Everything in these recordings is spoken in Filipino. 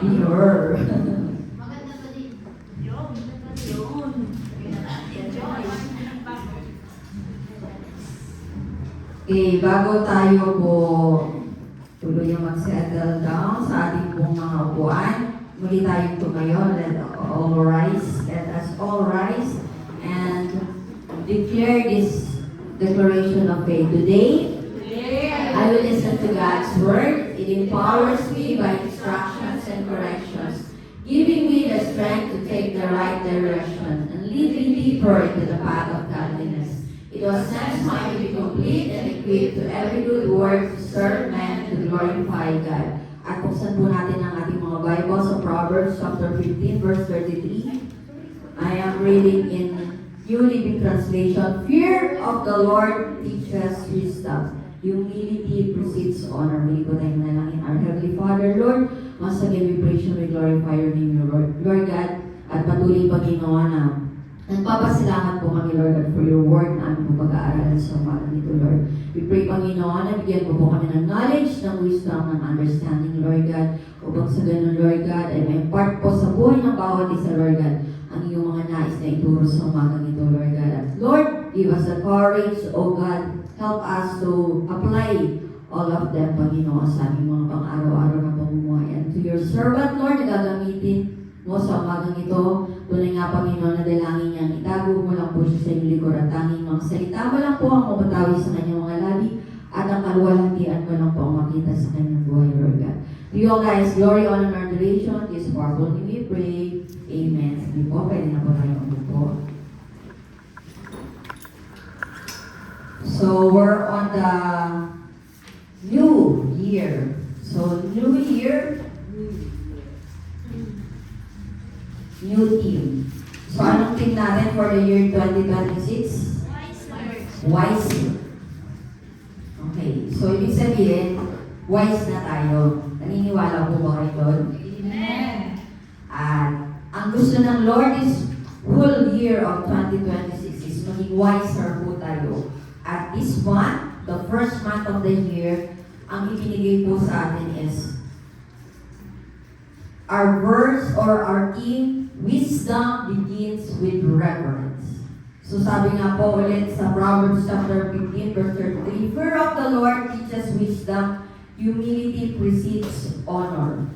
Pure. Maganda pa din. Yun. Enjoy. Okay, bago tayo po tuluyang mag-settle down sa ating pong mga upuan, muli tayong tumayo. Let us all rise and declare this declaration of faith. Today, I will listen to God's word. It empowers me by instructions and corrections, giving me the strength to take the right direction and lead me deeper into the path of godliness. It was sent mine to be complete and equipped to every good work to serve man to glorify God. At buksan po natin ang ating mga Bible sa Proverbs chapter 15 verse 33. I am reading in New Living Translation. Fear of the Lord teaches wisdom. Humility precedes honor. May po tayong manalangin. Our Heavenly Father, Lord, once again we praise you, we glorify your name, Lord God, at patuloy Panginoon na nagpapasalamat po kami, Lord God, for your word na aming po pag-aaralan sa umaga nito, Lord. We pray, Panginoon, na bigyan po kami ng knowledge, ng wisdom, ng understanding, Lord God, upang sa ganun, Lord God, ay may part po sa buhay ng bawat isa, Lord God, ang iyong mga nais na ituro sa umaga nito, Lord God. At Lord, give us the courage, O God, help us to apply all of them, Panginoon, sa aming mga pang-araw-araw na pamumuhay. And to your servant, Lord, na gagamitin mo sa umagang ito, tunay nga, Panginoon, na dalangin niyang itago mo lang po siya sa iyong likod at tanging mga salita mo lang po ang mapatawi sa kanyang mga labi at ang kaluwalhatian mo lang po ang makita sa kanyang buhay, Lord God. To you all guys, glory, honor, and adoration. This powerful name we pray. Amen. Sige po, pwede na po tayo umupo. So, we're on the new year. So, new year, new team. So, anong team natin for the year 2026? Wise. Okay. So, ibig sabihin, wise na tayo. Naniniwala po ba kayo doon? Amen. At ang gusto ng Lord is whole year of 2026 is maging wiser po tayo. At this month, the first month of the year, ang ibinigay po sa atin is our verse or our theme, wisdom begins with reverence. So sabi nga po ulit sa Proverbs chapter 15 verse 33, fear of the Lord teaches wisdom, humility precedes honor.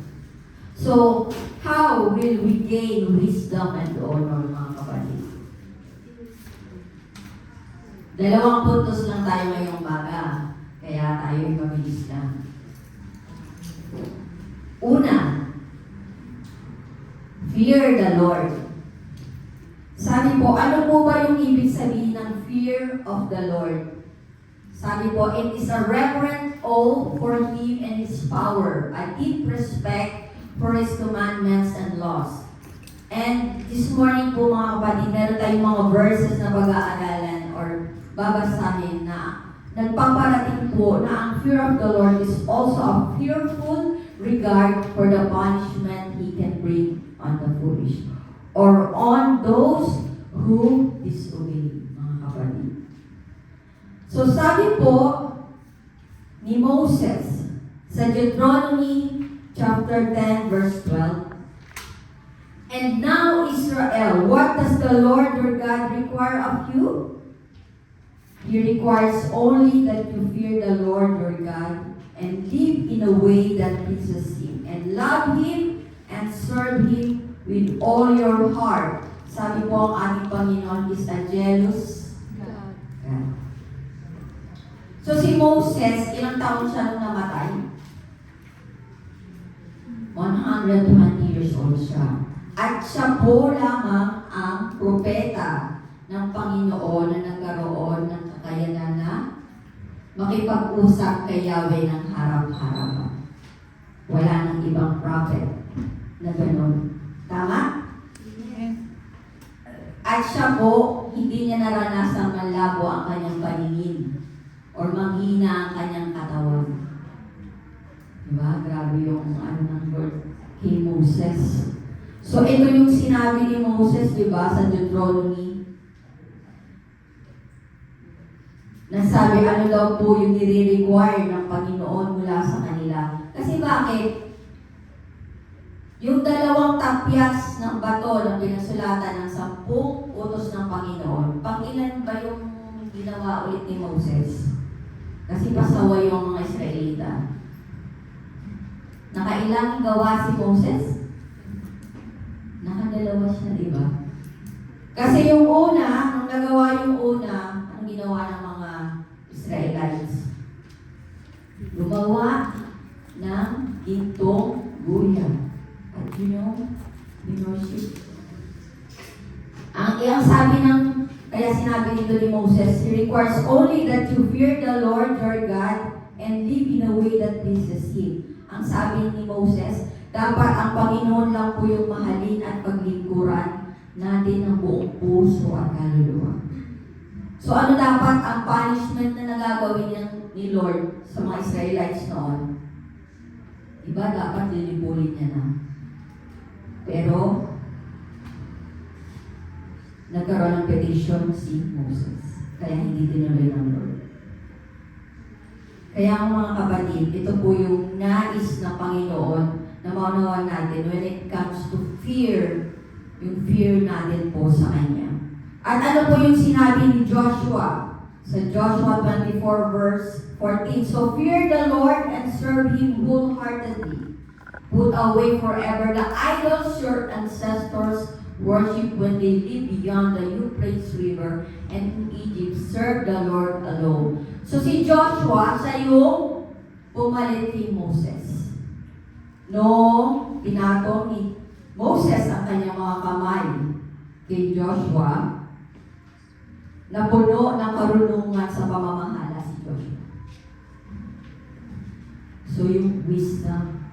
So, how will we gain wisdom and honor, mga kapatid? Dalawang puntos lang tayo ngayong baga, kaya tayo mabilis lang. Una, fear the Lord. Sabi po, ano po ba yung ibig sabihin ng fear of the Lord? Sabi po, it is a reverent awe for Him and His power, a deep respect for His commandments and laws. And this morning po mga kapatid, meron tayong mga verses na pag-aaralan or babasahin na nagpaparating po na ang fear of the Lord is also a fearful regard for the punishment He can bring on the foolish or on those who disobey, mga kapatid. So sabi po ni Moses sa Deuteronomy chapter 10 verse 12, and now Israel, what does the Lord your God require of you? He requires only that you fear the Lord your God and live in a way that pleases Him and love Him and serve Him with all your heart. Sabi po, ang ating Panginoon is a jealous God. So si Moses, ilang taon siya nung namatay? 120 years old siya. At siya po lamang ang propeta ng Panginoon na nagkaroon ng kakayanan na makipag-usap kay Yahweh ng harap-harapan. Wala nang ibang prophet na gano'n. Tama? At siya po, hindi niya naranasang manlabo ang kanyang paningin or manghina ang kanyang katawan. Diba? Grabe yung ng Lord kay Moses. So, ito yung sinabi ni Moses, diba, sa Deuteronomy. Nasabi, ano daw po yung nire-require ng Panginoon mula sa kanila. Kasi bakit? tapyas ng bato na pinasulatan ng 10 utos ng Panginoon, pang-ilan ba yung ginawa ulit ni Moses? Kasi pasaway yung mga Israelita. Nakailang gawa si Moses? Nakadalawa siya, di ba? Kasi yung una, nung nagawa yung una, ang ginawa ng mga Israelites? Gumawa ng gintong guya. At yun yung worship. Ang sabi ng, kaya sinabi nito ni Moses, he requires only that you fear the Lord your God and live in a way that pleases Him. Ang sabi ni Moses, dapat ang Panginoon lang po yung mahalin at paglingkuran natin ng buong puso at kaluluwa. So ano dapat ang punishment na nagagawin ni Lord sa mga Israelites noon? Diba dapat lilipulin niya na. Pero nagkaroon ng petition si Moses. Kaya hindi tinuloy ng Lord. Kaya mga kapatid, ito po yung nais ng Panginoon na maunawaan natin when it comes to fear, yung fear natin po sa Kanya. At ano po yung sinabi ni Joshua sa Joshua 24 verse 14? So fear the Lord and serve Him wholeheartedly. Put away forever the idols your ancestors worship when they lived beyond the Euphrates River and in Egypt. Serve the Lord alone. So si Joshua, siya yung pumalit kay Moses. No, pinatong ni Moses ang kanyang mga kamay kay Joshua, na puno ng karunungan sa pamamahala si Joshua. So yung wisdom,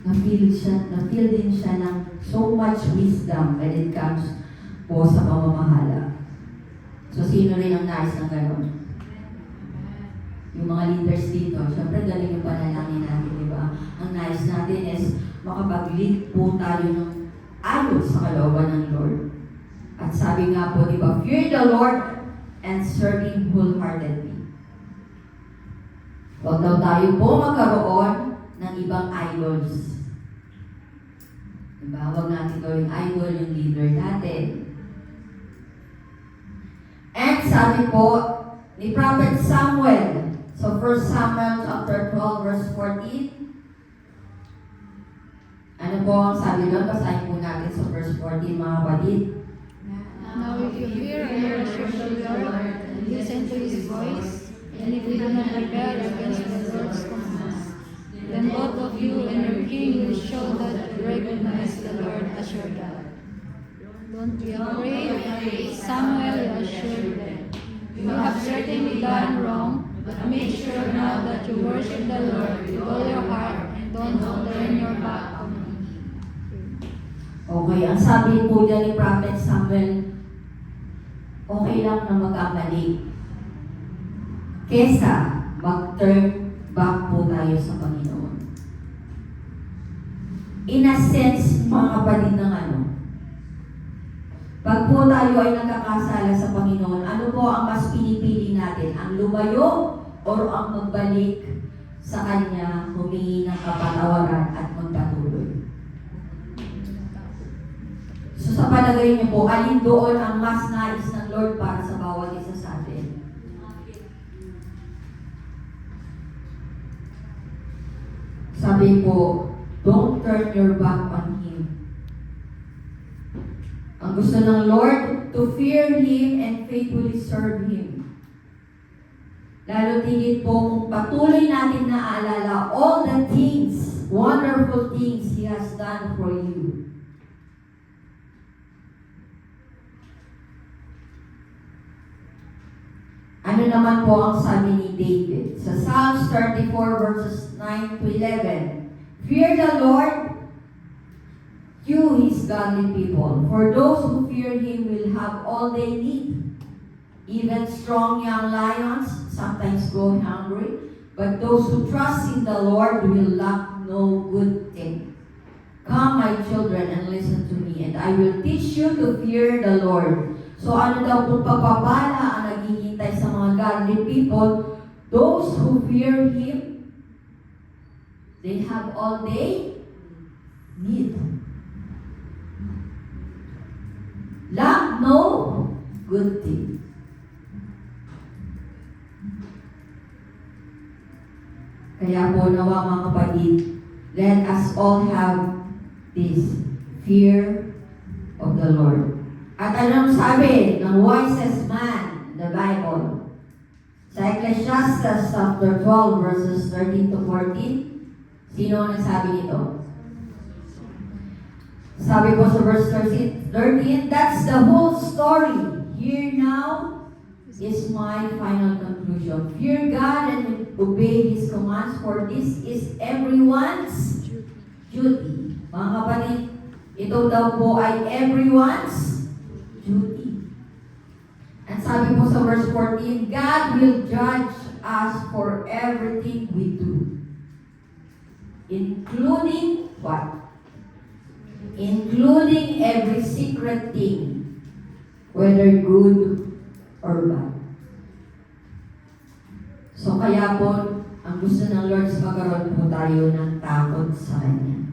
na-feel din siya ng so much wisdom when it comes po sa pamamahala. So sino rin ang nais ng gano'n? Yung mga leaders dito, syempre galing yung panalangin natin, di ba? Ang nais natin is makapag-lead po tayo ng ayon sa kalooban ng Lord. At sabi nga po, di ba, fear the Lord and serve Him wholeheartedly. Huwag daw tayo po magkaroon ng ibang idols. Diba? Huwag natin gawing idol yung leader natin. And sabi po ni Prophet Samuel, so 1 Samuel chapter 12 verse 14, ano po ang sabi doon? Basahin po natin sa verse 14 mga kapatid. Now if you fear and worship the Lord, and listen to His voice, and if you do not rebel against the Lord's commands, then both of you and your king will show that you recognize the Lord as your God. Don't be afraid, Samuel assured them. You have certainly done wrong, but make sure now that you worship the Lord with all your heart and don't turn your back on Him. Okay, ang sabi po dyan ni Prophet Samuel, okay lang na magkamali kesa mag-turn back po tayo sa Panginoon. In a sense, mga kapatid ng ano, pag po tayo ay nagkakasala sa Panginoon, ano po ang mas pinipili natin? Ang lumayo o ang magbalik sa Kanya, humingi ng kapatawaran at magpatuloy? So sa palagay niyo po, alin doon ang mas nais ng Lord para sa bawat isa sa atin? Sabi po, don't turn your back on Him. Ang gusto ng Lord, to fear Him and faithfully serve Him. Lalo tingin po kung patuloy natin naaalala all the things, wonderful things He has done for you. Ano naman po ang sabi ni David? Sa Psalms 34 verses 9 to 11. Fear the Lord, you His godly people. For those who fear Him will have all they need. Even strong young lions sometimes go hungry, but those who trust in the Lord will lack no good thing. Come, my children, and listen to me, and I will teach you to fear the Lord. So ano daw po pagpapala ang naghihintay sa mga godly people? Those who fear Him, they have all they need. lack no good thing. Kaya po nawa mga kapatid, let us all have this fear of the Lord. At anong sabi ng wisest man in the Bible? Sa Ecclesiastes chapter 12 verses 13 to 14, sino ang nagsabi nito? Sabi po sa verse 13, that's the whole story. Here now is my final conclusion. Fear God and obey His commands, for this is everyone's duty. Mga kapatid, ito daw po ay everyone's duty. And sabi po sa verse 14, God will judge us for everything we do. Including what? Including every secret thing, whether good or bad. So kaya po, ang gusto ng Lord is magkaroon po tayo ng takot sa Kanya.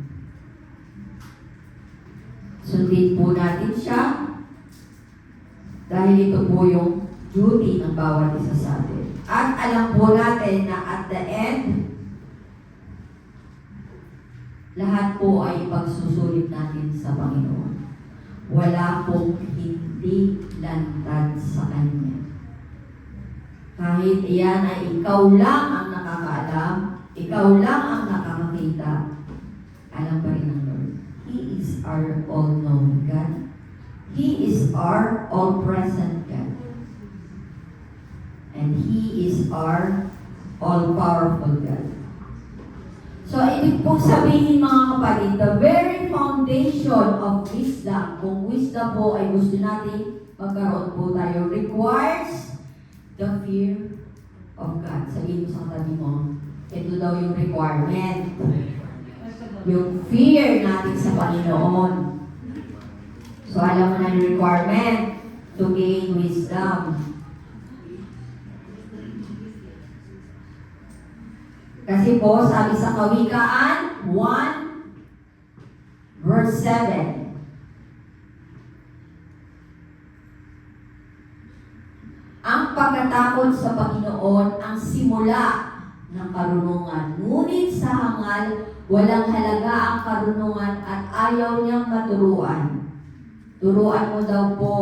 Sundin po natin siya dahil ito po yung duty ng bawat isa sa atin. At alam po natin na at the end, lahat po ay ipagsusulit natin sa Panginoon. Wala pong hindi lantad sa Kanya. Kahit iyan ay ikaw lang ang nakakaalam, ikaw lang ang nakakakita, alam pa rin ng Lord. He is our all-knowing God. He is our all-present God. And He is our all-powerful God. So, ibig pong sabihin mga kapatid, the very foundation of wisdom, kung wisdom po ay gusto natin magkaroon po tayo, requires the fear of God. Sabihin mo sa tabi mo, ito daw yung requirement. Yung fear natin sa Panginoon. So, alam mo na yung requirement to gain wisdom. Kasi po, sabi sa Kawikaan 1, verse 7, ang pagkatakot sa Panginoon ang simula ng karunungan. Ngunit sa hangal, walang halaga ang karunungan at ayaw niyang maturuan. Turuan mo daw po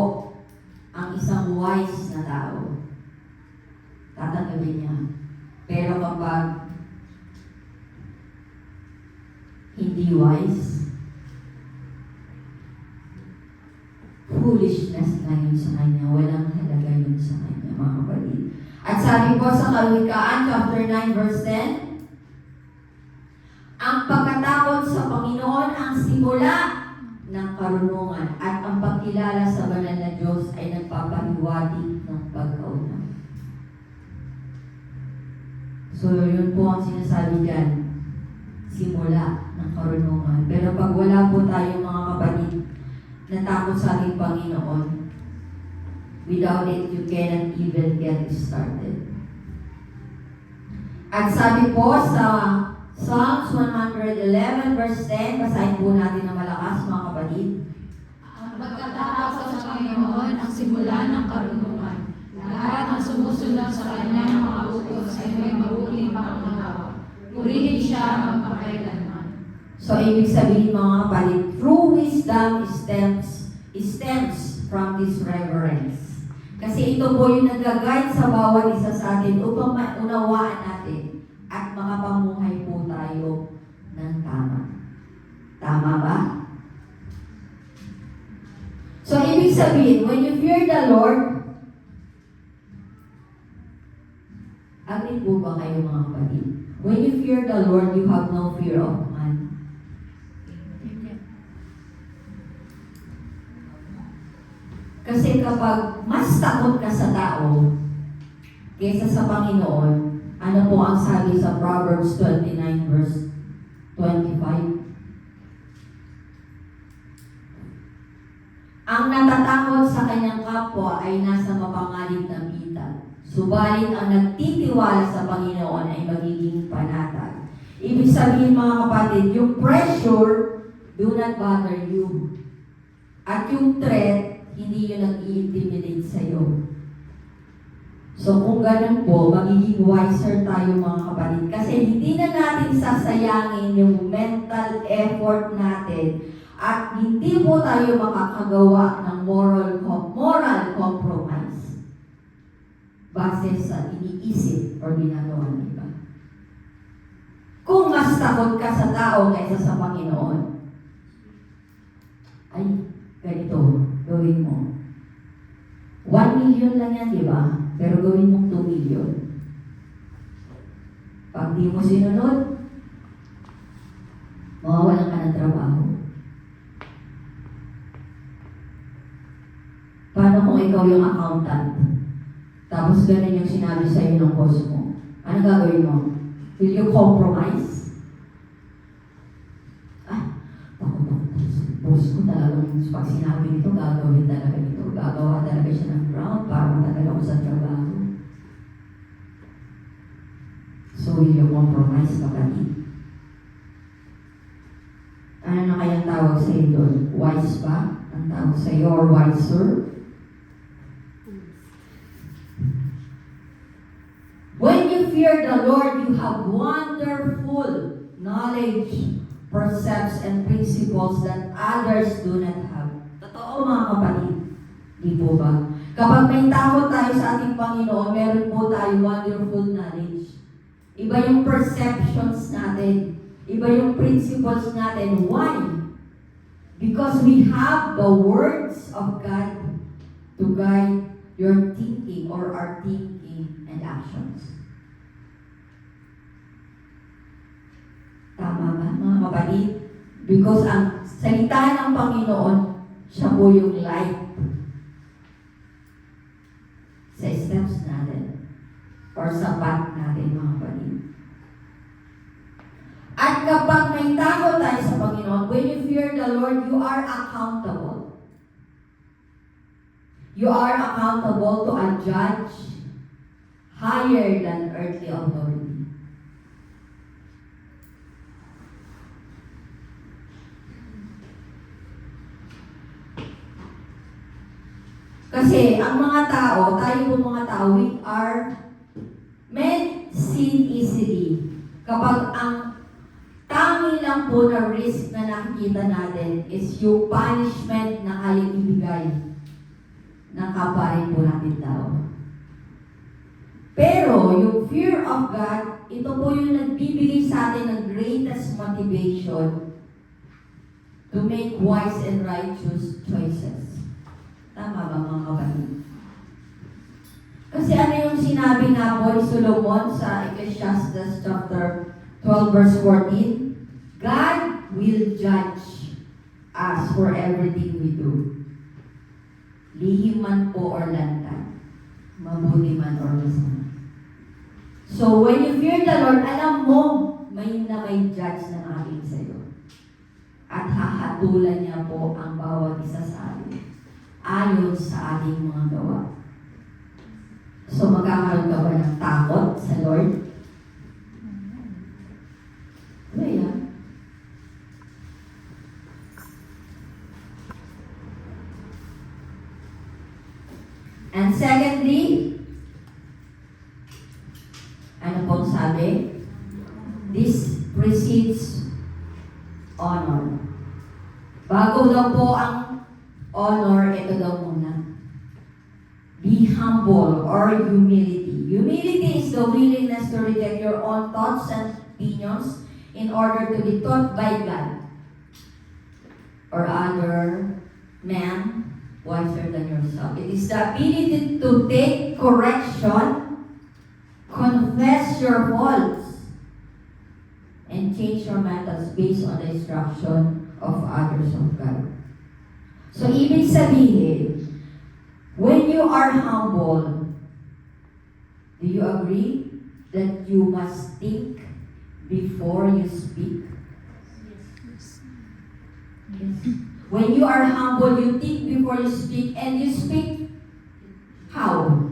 ang isang wise na tao. Tatanggapin niya. Pero kapag hindi wise, foolishness na yun sa kanya. Walang halaga yun sa kanya, mga kapatid. At sabi po sa Kawikaan, chapter 9, verse 10, ang pagkatakot sa Panginoon ang simula ng karunungan at ang pagkilala sa banal na Diyos ay nagpapahiwatig ng pagkaunawaan. So, yun po ang sinasabi dyan. Simula ng karunungan. Pero pag wala po tayo mga kapatid na takot sa ating Panginoon, without it, you cannot even get started. At sabi po sa Psalms 111 verse 10, basahin po natin na malakas mga kapatid. Ang pagkatakot sa Panginoon ang simula ng karunungan. Lahat ng sumusunod sa kanyang mga utos ay may mabuting pangunawa. Purihin siya magpakailanman. So, ibig sabihin mga kapatid, true wisdom stems from this reverence. Kasi ito po yung nag-guide sa bawat isa sa atin upang maunawaan natin at makapamuhay po tayo ng tama. Tama ba? So, ibig sabihin, when you fear the Lord, agree po ba kayo mga kapatid? When you fear the Lord, you have no fear of man. Kasi kapag mas takot ka sa tao kaysa sa Panginoon, ano po ang sabi sa Proverbs 29 verse 25? Ang natatakot sa kanyang kapwa ay nasa mapanganib na bitag. Subalit ang nagtitiwala sa Panginoon ay magiging panatag. Ibig sabihin mga kapatid, yung pressure do not bother you. At yung threat, hindi yun nag-i-intimidate sa'yo. So kung ganun po, magiging wiser tayo mga kapatid. Kasi hindi na natin sasayangin yung mental effort natin at hindi po tayo makakagawa ng moral compromise base sa iniisip o ginagawa ng iba. Kung mas takot ka sa tao kaysa sa Panginoon, ay, ganito, gawin mo. 1 million lang yan, di ba? Pero gawin mong 2 million. Pag di mo sinunod, mawawalan ka ng trabaho. Paano kung ikaw yung accountant? Tapos ganun yung sinabi sa'yo ng boss mo. Ano gagawin mo? Will you compromise? Takot ako. Boss ko talagang pag sinabi nito, gagawin talaga nito. Gagawa talaga siya ng ground para matagal ako sa trabaho. So, will you compromise, kapatid? Ano na kayang tawag sa'yo doon? Wise ba? Ang tawag sa'yo or wiser? When you fear the Lord, you have wonderful knowledge, precepts, and principles that others do not have. Totoo mga kapatid. Di po ba? Kapag may takot tayo sa ating Panginoon, meron po tayo wonderful knowledge. Iba yung perceptions natin. Iba yung principles natin. Why? Because we have the words of God to guide your thinking or our thinking and actions. Tama ba, mga kapatid? Because ang salita ng Panginoon, siya po yung light sa steps natin or sa path natin, mga kapatid. At kapag may takot tayo sa Panginoon, when you fear the Lord, you are accountable. You are accountable to a judge higher than earthly authority. Kasi ang mga tao, tayo po mga tao, we are men sin easily. Kapag ang tangi lang po na risk na nakikita natin is yung punishment na kayang ibigay ng kapwa rin po natin tao. Pero yung fear of God, ito po yung nagbibigay sa atin ng greatest motivation to make wise and righteous choices. Tama ba mga kapatid? Kasi ano yung sinabi nga po ni Solomon sa Ecclesiastes chapter 12 verse 14? God will judge us for everything we do. Lihim man po or lantad, mabuti man or masama. So when you fear the Lord, alam mo, may judge na nakatingin sa iyo. At hahatulan niya po ang bawat isa sa atin ayon sa ating mga gawa. So magkakaroon ka ba ng takot sa Lord? Wala. And secondly, ano pong sabi? This precedes honor. Bago daw po ang honor, ito daw muna. Be humble or humility. Humility is the willingness to reject your own thoughts and opinions in order to be taught by God or other man wiser than yourself. It is the ability to take correction, confess your faults, and change your methods based on the instruction of others of God. So, ibig sabihin, when you are humble, do you agree that you must think before you speak? Yes. When you are humble, you think before you speak, and you speak how?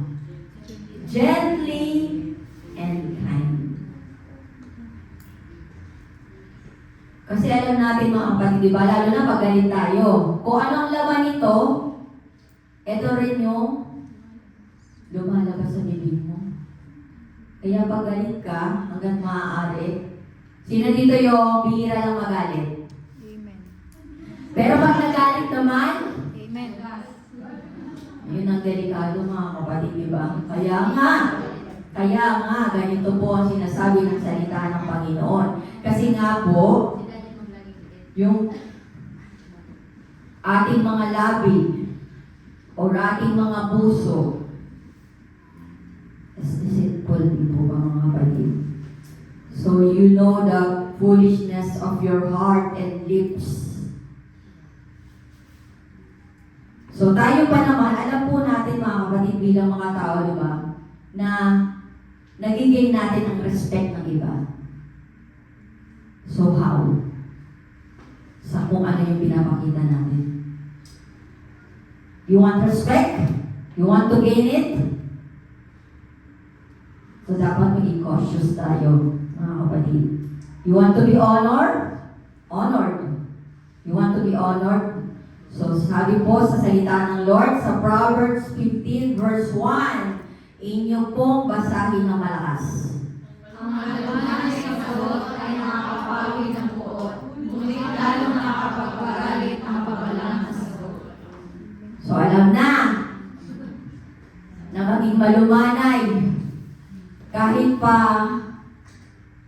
Gently and kindly. Kasi alam natin mga kapatid, diba? Lalo na pag galit tayo. Kung anong laman nito, ito rin yung lumalabas sa bibig mo. Kaya pag galit ka, hanggang maaari, sino dito yung bihira lang magalit? Amen. Pero pag nagalit naman, Amen. yun ang delikado mga kapatid, di ba? Kaya nga, ganito po ang sinasabi ng salita ng Panginoon. Kasi nga po, yung ating mga labi o ating mga puso, is deceitful din po ba mga kapatid? So you know the foolishness of your heart and lips. So tayo pa naman, alam po natin mga kapatid bilang mga tao, di ba, na nagiging natin ang respect ng iba. So how? Sa kung ano yung pinapakita natin. You want respect? You want to gain it? So dapat maging cautious tayo, mga kapatid. You want to be honored? Honored. You want to be honored? So sabi po sa salita ng Lord sa Proverbs 15 verse 1, inyo pong basahin ng malakas. Ang maliwanag sa sagot ay nakakapawi ng puot, ngunit lalong nakakapagpagalit ang pabalang ng sagot. So alam na maging malumanay kahit pa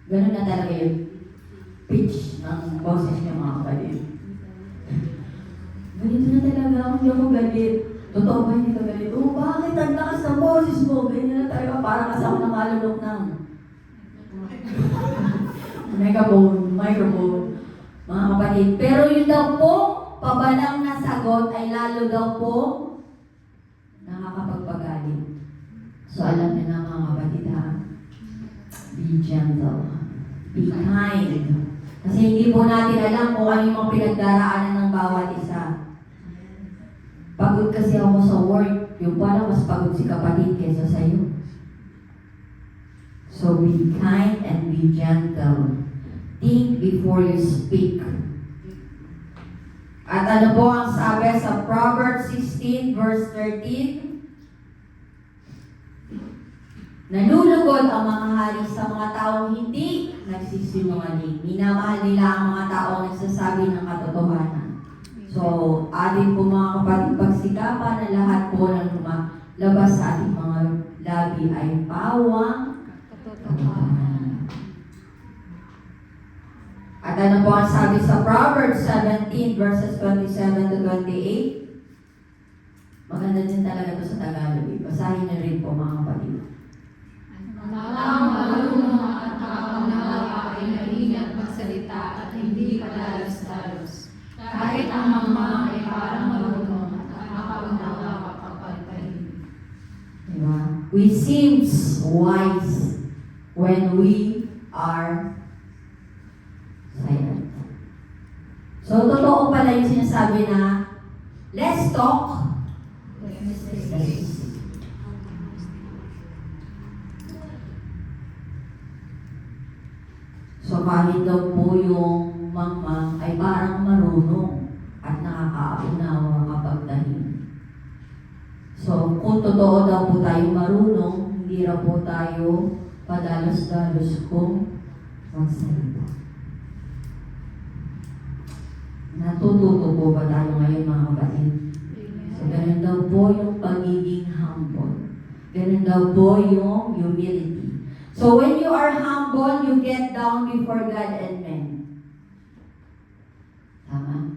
ganun na talaga yung pitch ng boses niya mga kapatid. Ganito na talaga ako, hindi ako galit. Totoo ba hindi ka galit? Oh, bakit ang lakas ng boses mo? Ganyan na talaga, parang kasama ng malunok ng microphone, mga kapatid. Pero yun daw po, pabalang na sagot ay lalo daw po nakakapagpagalit. So alam niyo na mga kapatid ha, be gentle, be kind. Kasi hindi po natin alam kung ano yung mga pinagdaraanan ng bawat isa. Pagod kasi ako sa work, yung pala mas pagod si kapatid kesa sa'yo. So be kind and be gentle. Think before you speak. At ano po ang sabi sa Proverbs 16 verse 13? Nalulugod ang mga hari sa mga taong hindi nagsisinungaling. Minamahal nila ang mga taong nagsasabi ng katotohanan. So, atin po mga kapatid, pagsikapan na lahat po ng lumalabas sa ating mga labi ay pawang katotohanan. At ano po ang sabi sa Proverbs 17 verses 27 to 28? Maganda din talaga ito sa Tagalog. Basahin niyo rin po mga kapatid. Ang marunong at nakapanawa ay maingat magsalita at hindi padalos-dalos. Kahit ang mamang ay parang marunong at nakapanawa kapag tahimik. Diba? We seems wise when we are silent. So, totoo pala yung sinasabi na, let's talk. Let's listen. So, kahit daw po yung mama ay parang marunong at nakakaunawa kapag tahimik. So, kung totoo daw po tayo marunong, hindi raw po tayo padalos-dalos kung magsalita. Natututo po ba tayo ngayon mga kapatid? So, ganun daw po yung pagiging humble. Ganun daw po yung humility. So, when you are humble, you get down before God and men. Tama?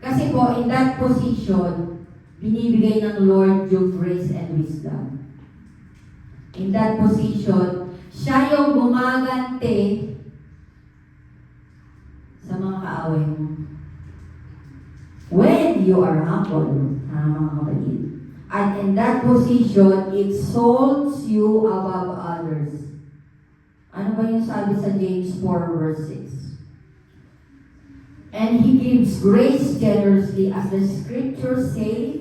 Kasi po, in that position, binibigay ng Lord yung grace and wisdom. In that position, siya yung gumagante sa mga kaaway mo. When you are humble, mga kapatid. And in that position, it exalts you above others. Ano ba yung sabi sa James 4 verse 6? And He gives grace generously, as the scriptures say,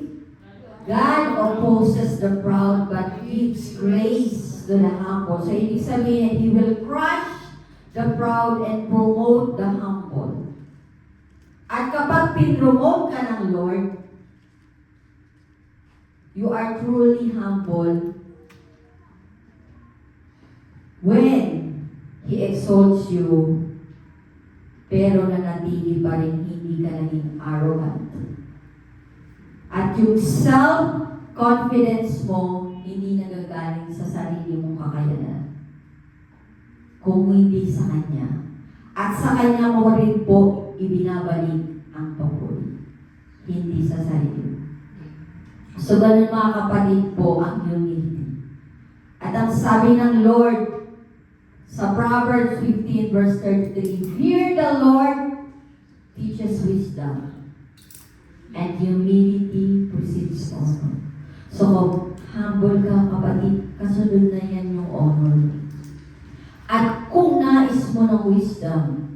God opposes the proud but gives grace to the humble. So, ibig sabihin, He will crush the proud and promote the humble. At kapag pinromote ka ng Lord, you are truly humble when He exalts you, pero nanatili pa rin hindi ka naging arrogant. At yung self-confidence mo, hindi nagagaling sa sarili mong kakayanan. Kung hindi sa Kanya. At sa Kanya mo rin po ibinabalik ang papuri. Hindi sa sarili. So, ganun mga kapatid po ang humility. At ang sabi ng Lord sa Proverbs 15 verse 33, fear the Lord teaches wisdom, and humility precedes honor. So, humble ka kapatid, kasunod na yan yung honor. At kung nais mo ng wisdom,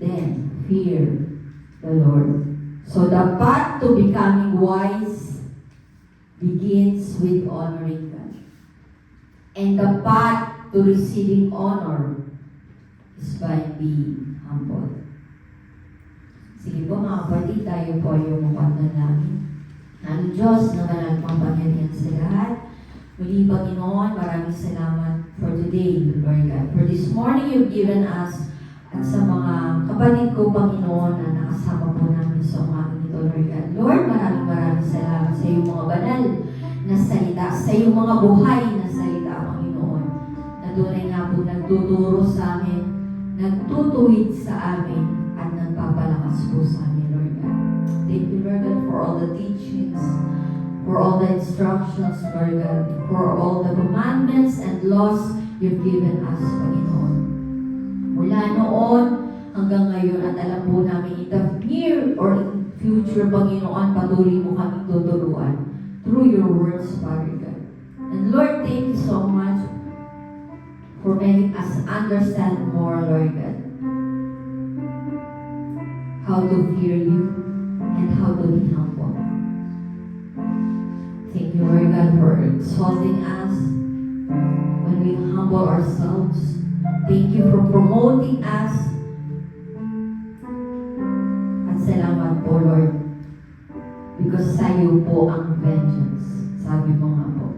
then fear the Lord. So the path to becoming wise begins with honoring God. And the path to receiving honor is by being humble. Sige po mga kapatid, tayo po yung mukanta namin. Ang Diyos na managpapangyarihan sa lahat. Muli, Panginoon, maraming salamat for today, Lord God. For this morning, you've given us at sa mga kapatid ko, Panginoon, na nakasama po namin sa umagang ito, Lord God. Lord, maraming salamat sa iyong mga banal na salita, sa iyong mga buhay na salita, Panginoon, na tunay nga po nagtuturo sa amin, nagtutuwid sa amin, at nagpapalakas po sa amin, Lord God. Thank you, Lord God, for all the teachings, for all the instructions, Lord God, for all the commandments and laws you've given us, Panginoon. Mula noon hanggang ngayon at alam po namin in the near or in future, Panginoon, patuloy mo kami tuturuan through your words, Father God. And Lord, thank you so much for making us understand more, Lord God, how to fear you and how to be humble. Thank you, Lord God, for exalting us when we humble ourselves. Thank you for promoting us. At salamat po, Lord, because sa iyo po ang vengeance. Sabi mo nga po,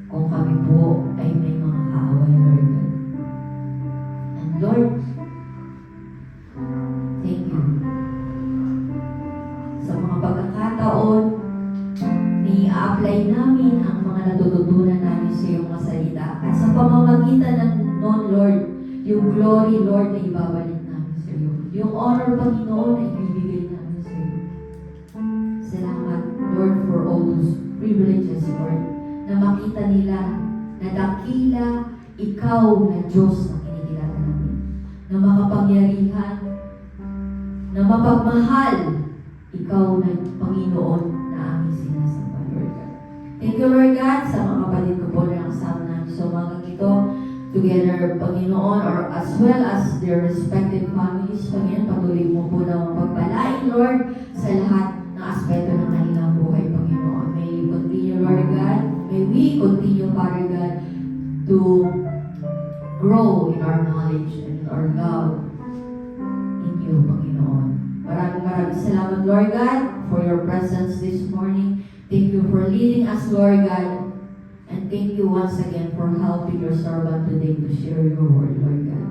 kung kami po ay may mga kaaway, Lord God. And Lord, thank you. Sa mga pagkakataon, i-apply namin ang mga natututunan namin sa iyong mga salita. At sa pamamagitan ng noon, Lord, yung glory, Lord, na ibabalik namin sa iyo. Yung honor, Panginoon, ay ibibigay namin sa iyo. Salamat, Lord, for all those privileges, Lord, na makita nila na dakila ikaw na Diyos na kinikilala namin. Na makapangyarihan, na mapagmahal, ikaw na Panginoon na aming sinasamba, Lord God. Thank you, Lord God, sa mga kapatid ko po na kasama namin sa umagang ito, together, Panginoon, or as well as their respective families, Panginoon, patuloy mo po na pagpalain, Lord, sa lahat ng aspeto ng kanilang buhay, Panginoon. May you continue, Lord God, may we continue, Father God, to grow in our knowledge and our love in you, Panginoon. Maraming salamat, Lord God, for your presence this morning. Thank you for leading us, Lord God. And thank you once again for helping your servant today to share your word, Lord God.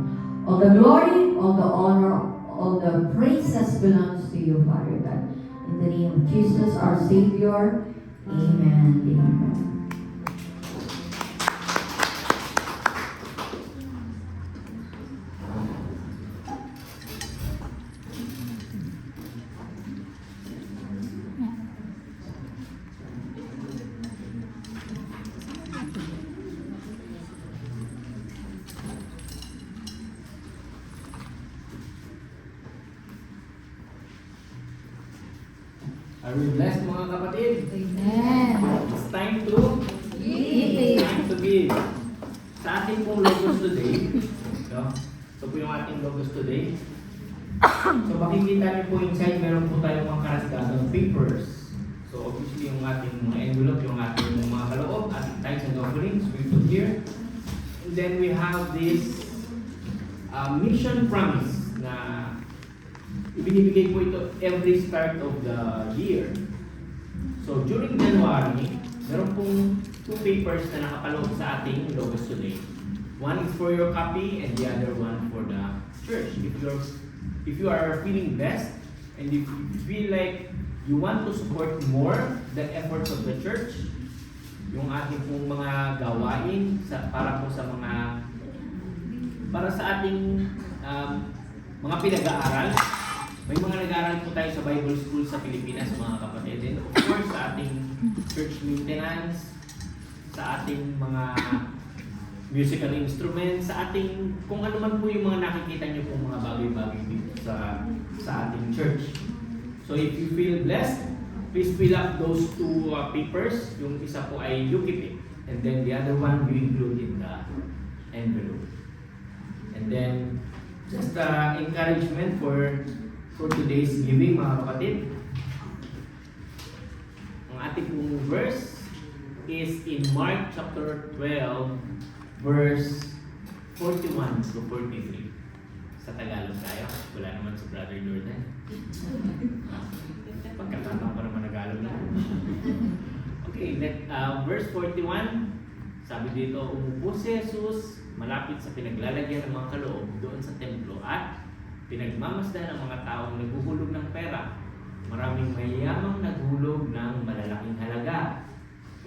All the glory, all the honor, all the praises belongs to you, Father God. In the name of Jesus, our Savior. Amen. Amen. Are we blessed, mga kapatid? Amen. It's time to give. Sa ating pong logos today, no? Ito po yung ating logos today. So makikita niyo po inside, meron po tayong mga karasgadang papers. So obviously yung ating mga envelope, yung ating mga kaloob, ating tithes and offerings, we put here. And then we have this mission promise na ibinibigay po ito every start of the year. So during January, meron pong 2 papers na nakapaloob sa ating Logos Today. One is for your copy and the other one for the church. If you are feeling blessed and if you feel like you want to support more the efforts of the church, yung ating pong mga gawain para sa ating mga pinag-aaral. May mga nag-aaral po tayo sa Bible School sa Pilipinas, mga kapatid. And of course, sa ating church maintenance, sa ating mga musical instruments, sa ating, kung ano man po yung mga nakikita nyo pong mga bagay-bagay dito sa ating church. So if you feel blessed, please fill up those 2 papers. Yung isa po ay you keep it. And then the other one you include in the envelope. And then, just encouragement for today's giving, mga kapatid. Ang ating pong verse is in Mark chapter 12, verse 41 to 43. Sa Tagalog tayo. Wala naman sa Brother Jordan. Pagkatapang pa naman Tagalog na. Okay, verse 41. Sabi dito, umupo si Jesus malapit sa pinaglalagyan ng mga kaloob doon sa templo at pinagmamasdan ng mga taong naghuhulog ng pera. Maraming mayayamang naghulog ng malalaking halaga.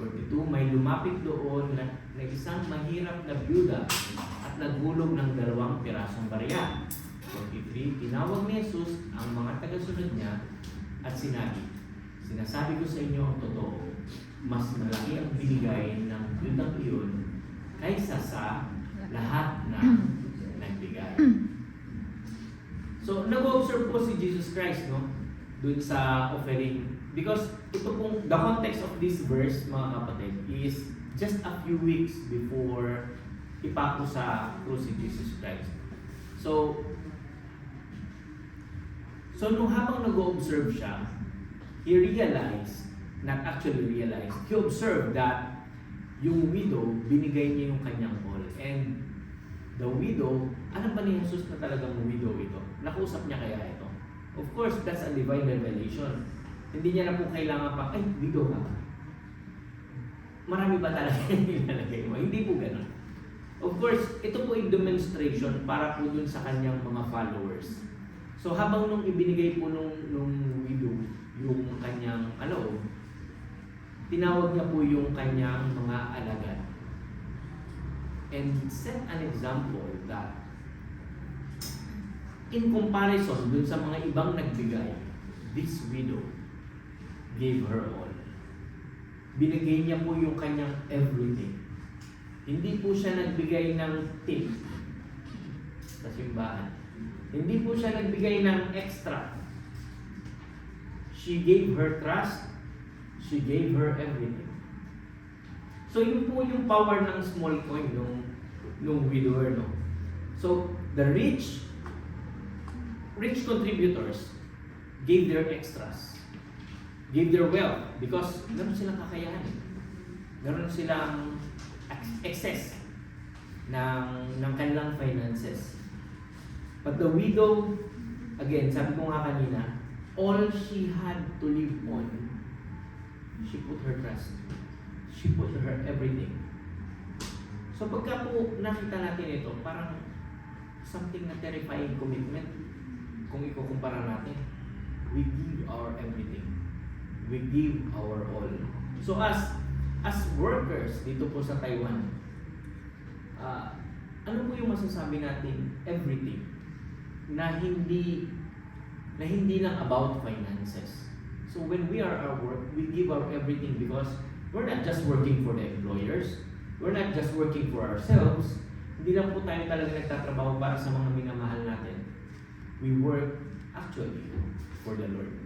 42, may lumapit doon na isang mahirap na byuda at naghulog ng 2 pirasong barya. 43, tinawag ni Jesus ang mga tagasunod niya at sinabi, sinasabi ko sa inyo ang totoo, mas malaki ang binigay ng byudang iyon kaysa sa lahat na nagbigay. So, nag-observe po si Jesus Christ, no? Doon sa offering. Because ito pong, the context of this verse, mga kapatid, is just a few weeks before ipako sa krus si Jesus Christ. So nung habang nag-observe siya, he observed that yung widow, binigay niya yung kanyang all. And the widow, alam ba ni Jesus na talagang widow ito? Nakausap niya kaya ito? Of course, that's a divine revelation. Hindi niya na po kailangan pa, ay, widow ka ba? Marami ba talaga yung nilalagay mo? Hindi po ganun. Of course, ito po ay demonstration para po dun sa kanyang mga followers. So habang nung ibinigay po nung widow yung kanyang tinawag niya po yung kanyang mga alagad. And set an example that in comparison dun sa mga ibang nagbigay, this widow gave her all. Binigay niya po yung kanyang everything. Hindi po siya nagbigay ng tip sa simbahan. Hindi po siya nagbigay ng extra. She gave her trust. She gave her everything. So yun po yung power ng small coin nung widower, no? So the rich contributors gave their extras, gave their wealth because meron silang kakayahan. Meron silang excess ng kanilang finances. But the widow, again, sabi ko nga kanina, all she had to live on, she put her trust. She put her everything. So pagka po nakita natin ito, parang something na terrifying commitment. Kung ikukumpara natin, we give our everything. We give our all. So as workers dito po sa Taiwan, ano po yung masasabi natin? Everything. Na hindi lang about finances. So when we are our work, we give our everything because we're not just working for the employers. We're not just working for ourselves. Hindi lang po tayo talaga nagtatrabaho para sa mga minamahal natin. We work actually for the Lord.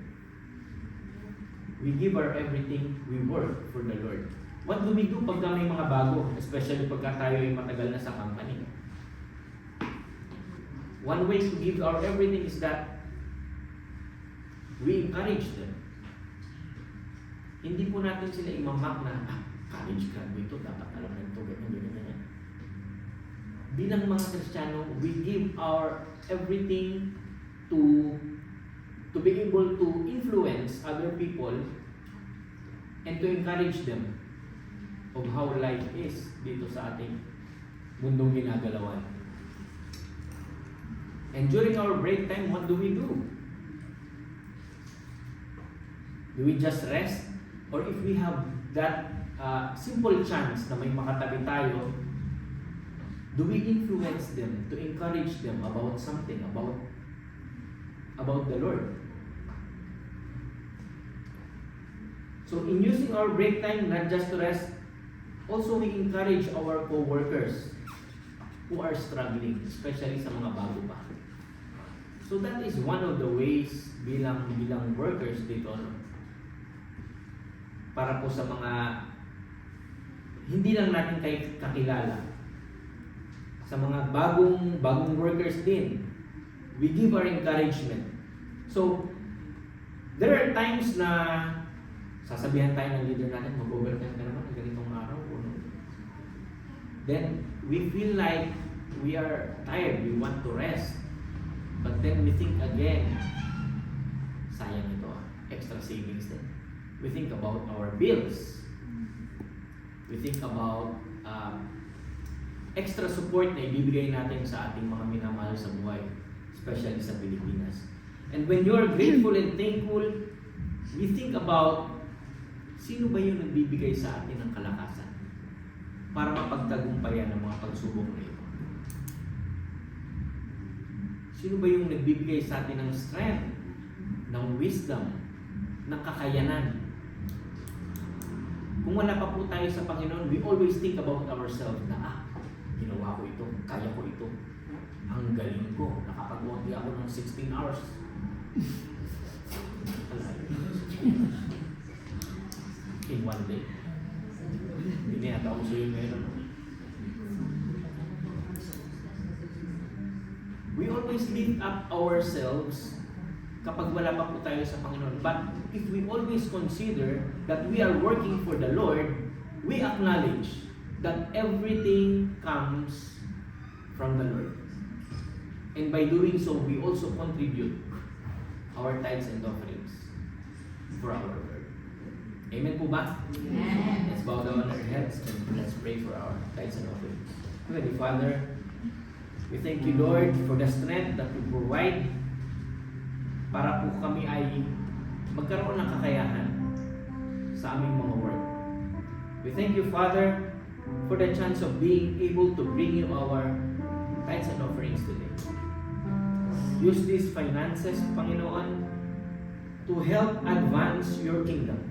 We give our everything, we work for the Lord. What do we do pagka may mga bago? Especially pagka tayo ay matagal na sa company. One way to give our everything is that we encourage them. Hindi po natin sila imamak na, college graduate ito, dapat alam na ito, ganyan. Bilang mga Kristiyano, we give our everything to be able to influence other people and to encourage them of how life is dito sa ating mundong ginagalawan. And during our break time, what do we do? Do we just rest? Or if we have that simple chance na may makatabi tayo, do we influence them to encourage them about something, about the Lord? So in using our break time, not just to rest, also we encourage our co-workers who are struggling, especially sa mga bago pa. So that is one of the ways bilang workers dito, no? Para po sa mga hindi lang natin kakilala, sa mga bagong workers din, we give our encouragement. So there are times na sasabihan tayo ng leader natin, mag-overtime ka naman ng ganitong araw. Then we feel like we are tired, we want to rest. But then we think again, sayang ito, extra savings din. We think about our bills. We think about extra support na ibibigay natin sa ating mga minamahal sa buhay, especially sa Pilipinas. And when you are grateful and thankful, we think about sino ba yung nagbibigay sa atin ng kalakasan para mapagtagumpayan ang mga pagsubok na ito? Sino ba yung nagbibigay sa atin ng strength, ng wisdom, ng kakayanan? Kung wala pa po tayo sa Panginoon, we always think about ourselves na, ginawa ko ito, kaya ko ito, ang galing ko, nakapag-work ako ng 16 hours. In one day. Hindi na yata uso yung meron. We always lift up ourselves kapag wala pa po tayo sa Panginoon. But if we always consider that we are working for the Lord, we acknowledge that everything comes from the Lord. And by doing so, we also contribute our tithes and offerings for our Lord. Amen po ba? Amen. Let's bow down our heads and let's pray for our tithes and offerings. Heavenly Father, we thank you, Lord, for the strength that you provide para po kami ay magkaroon ng kakayahan sa aming mga work. We thank you, Father, for the chance of being able to bring you our tithes and offerings today. Use these finances, Panginoon, to help advance your kingdom.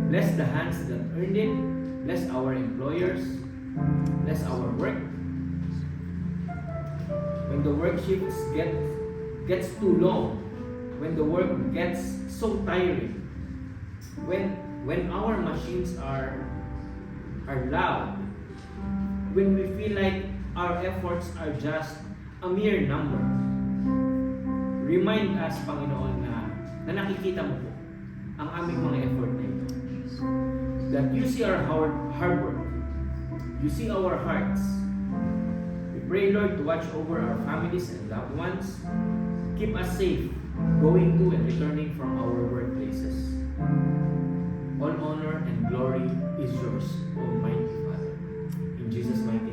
Bless the hands that earned it. Bless our employers. Bless our work. When the work shifts gets too long, when the work gets so tiring, when our machines are loud, when we feel like our efforts are just a mere number, remind us, Panginoon, na nakikita mo po ang aming mga effort na ito. That you see our hard work. You see our hearts. We pray, Lord, to watch over our families and loved ones. Keep us safe going to and returning from our workplaces. All honor and glory is yours, Almighty Father. In Jesus' mighty name.